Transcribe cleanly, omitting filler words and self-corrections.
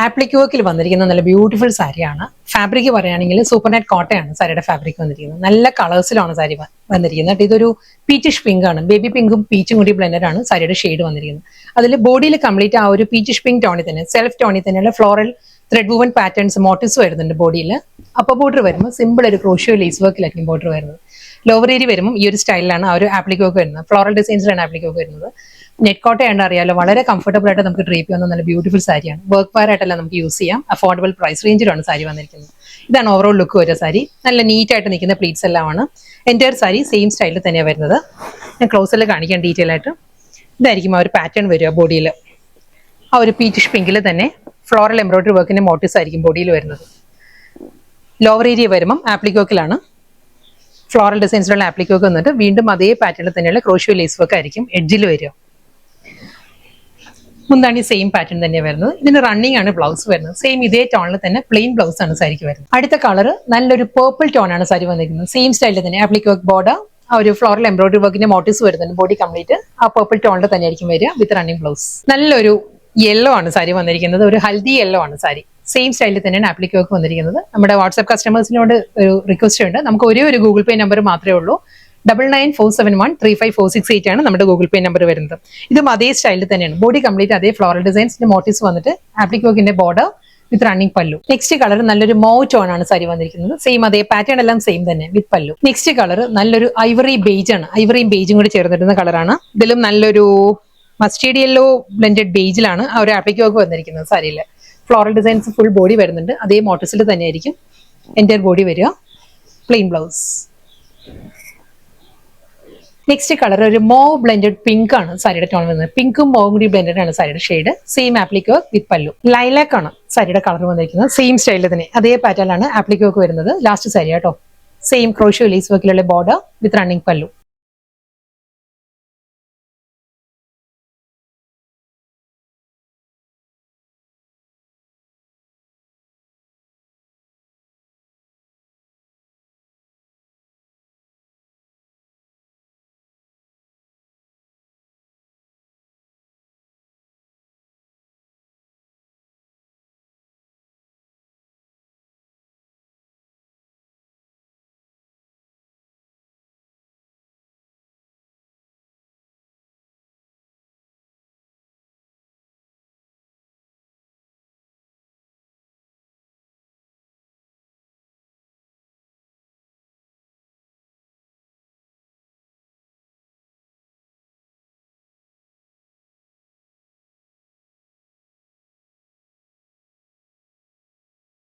Appliqué വർക്കിൽ വന്നിരിക്കുന്ന നല്ല ബ്യൂട്ടിഫുൾ സാരിയാണ്. ഫാബ്രിക് പറയുകയാണെങ്കിൽ സൂപ്പർ നെറ്റ് കോട്ടയാണ് സാരിയുടെ ഫാബ്രിക് വന്നിരിക്കുന്നത്. നല്ല കളേഴ്സിലാണ് സാരി വന്നിരിക്കുന്നത്. ഇതൊരു പീച്ചിഷ് പിങ്ക് ആണ്. ബേബി പിങ്കും പീച്ചും കൂടി ബ്ലെൻഡഡ് ആണ് സാരിയുടെ ഷെയ്ഡ് വന്നിരിക്കുന്നത്. അതിൽ ബോഡിയിൽ കംപ്ലീറ്റ് ആ ഒരു പീച്ചിഷ് പിങ്ക് ടോണിൽ തന്നെ സെൽഫ് ടോണിൽ തന്നെയുള്ള floral thread woven patterns motifs വരുന്നുണ്ട് ബോഡിയിൽ. അപ്പർ ബോർഡർ വരുമ്പോൾ സിമ്പിൾ ഒരു ക്രോഷ്യോ ലേസ് വർക്കിലായിരിക്കും ബോർഡർ വരുന്നത്. ലോവർ ഏരിയ വരുമ്പോൾ ഈ ഒരു സ്റ്റൈലിലാണ് ആ ഒരു ആപ്ലിക് വർക്ക് വരുന്നത്. ഫ്ലോറൽ ഡിസൈൻസിലാണ് ആപ്ലിക് വർക്ക് വരുന്നത്. നെറ്റ് കോട്ടയാണ്ട് അറിയാലോ, വളരെ കംഫർട്ടബിൾ ആയിട്ട് നമുക്ക് ഡ്രേപ്പ് ചെയ്യുന്ന നല്ല ബ്യൂട്ടിഫുൾ സാരിയാണ്. വർക്ക് വെയർ ആയിട്ടല്ല നമുക്ക് യൂസ് ചെയ്യാം. അഫോർഡബിൾ പ്രൈസ് റേഞ്ചിലാണ് സാരി വന്നിരിക്കുന്നത്. ഇതാണ് ഓവറോൾ ലുക്ക് വരിക. സാരി നല്ല നീറ്റ് ആയിട്ട് നിൽക്കുന്ന പ്ലീറ്റ്സ് എല്ലാമാണ്. എൻ്റയർ സാരി സെയിം സ്റ്റൈലിൽ തന്നെയാണ് വരുന്നത്. ഞാൻ ക്ലോസിൽ കാണിക്കാൻ ഡീറ്റെയിൽ ആയിട്ട്. ഇതായിരിക്കും ആ ഒരു പാറ്റേൺ വരിക ബോഡിയിൽ. ആ ഒരു പീച്ചിഷ് പിങ്കിൽ തന്നെ ഫ്ലോറൽ എംബ്രോയിഡറി വർക്കിന്റെ മോട്ടീവ്സ് ആയിരിക്കും ബോഡിയിൽ വരുന്നത്. ലോവർ ഏരിയ വരുമ്പം ആപ്ലിക് വർക്കിലാണ് ഫ്ലോറൽ ഡിസൈൻസിലുള്ള ആപ്ലിക് വർക്ക് വന്നിട്ട് വീണ്ടും അതേ പാറ്റേണിൽ തന്നെയുള്ള ക്രോഷ്യോ ലേസ് വർക്ക് ആയിരിക്കും എഡ്ജിൽ വരിക. മുന്താണി സെയിം പാറ്റേൺ തന്നെ വരുന്നത്. ഇതിന് റണ്ണിങ് ആണ് ബ്ലൗസ് വരുന്നത്. സെയിം ഇതേ ടോണിൽ തന്നെ പ്ലെയിൻ ബ്ലൗസ് ആണ് സാരിക്ക് വരുന്നത്. അടുത്ത കളർ നല്ലൊരു പേർപ്പിൾ ടോൺ ആണ് സാരി വന്നിരിക്കുന്നത്. സെയിം സ്റ്റൈലിൽ തന്നെ ആപ്ലിക് വർക്ക് ബോർഡർ ആ ഒരു ഫ്ലോറൽ എംബ്രോയിഡറി വർക്കിന്റെ മോട്ടീവ്സ് വരുന്നുണ്ട്. ബോഡി കംപ്ലീറ്റ് ആ പേർപ്പിൾ ടോണിൽ തന്നെ ആയിരിക്കും വരിക വിത്ത് റണ്ണിങ് ബ്ലൗസ്. നല്ലൊരു യെല്ലോ ആണ് സാരി വന്നിരിക്കുന്നത്. ഒരു ഹൽദി യെല്ലോ ആണ് സാരി. സെയിം സ്റ്റൈലിൽ തന്നെയാണ് ആപ്ലിക് വർക്ക് വന്നിരിക്കുന്നത്. നമ്മുടെ വാട്സ്ആപ്പ് കസ്റ്റമേഴ്സിനോട് ഒരു റിക്വസ്റ്റ് ഉണ്ട്. നമുക്ക് ഒരേ ഒരു ഗൂഗിൾ പേ നമ്പർ മാത്രമേ ഉള്ളൂ. 9947135468 ആണ് നമ്മുടെ ഗൂഗിൾ പേ നമ്പർ വരുന്നത്. ഇതും അതേ സ്റ്റൈലിൽ തന്നെയാണ്. ബോഡി കംപ്ലീറ്റ് അതേ ഫ്ലോറൽ ഡിസൈൻസിന്റെ മോട്ടീവ്സ് വന്നിട്ട് ആപ്ലിക് വർക്കിന്റെ ബോർഡർ വിത്ത് റണ്ണിങ് പല്ലു. നെക്സ്റ്റ് കളർ നല്ലൊരു മൗ ടോൺ ആണ് സാരി വന്നിരിക്കുന്നത്. സെയിം അതേ പാറ്റേൺ എല്ലാം സെയിം തന്നെ വിത്ത് പല്ലു. നെക്സ്റ്റ് കളർ നല്ലൊരു ഐവറി ബേജ് ആണ്. ഐവറിയും ബേജും കൂടി ചേർന്നിട്ടുന്ന കളറാണ്. ഇതിലും നല്ലൊരു മസ്റ്റേർഡ് യെല്ലോ ബ്ലെൻഡഡ് ബേജിലാണ് ആ ഒരു ആപ്ലിക് വർക്ക് വന്നിരിക്കുന്നത്. സാരിയിൽ ഫ്ലോറൽ ഡിസൈൻസ് ഫുൾ ബോഡി വരുന്നുണ്ട്. അതേ മോട്ടീവ്സിൽ തന്നെയായിരിക്കും എൻ്റയർ ബോഡി വരിക. Plain blouse. നെക്സ്റ്റ് കളർ ഒരു മോ ബ്ലെൻഡഡ് പിങ്ക് ആണ് സാരിയുടെ ടോൺ വരുന്നത്. പിങ്കും മോവും കൂടി ബ്ലെൻഡഡ് ആണ് സാരിയുടെ shade. Same appliqué work with പല്ലു. ലൈലാക്ക് ആണ് സാരിയുടെ കളർ വന്നിരിക്കുന്നത്. സെയിം സ്റ്റൈലിൽ തന്നെ അതേ പാറ്റേണിലാണ് ആപ്ലിക് വർക്ക് വരുന്നത്. ലാസ്റ്റ് സാരി കേട്ടോ. സെയിം ക്രോഷ്യോ ലേസ് വർക്കിലുള്ള ബോർഡർ വിത്ത് റണ്ണിങ് പല്ലു.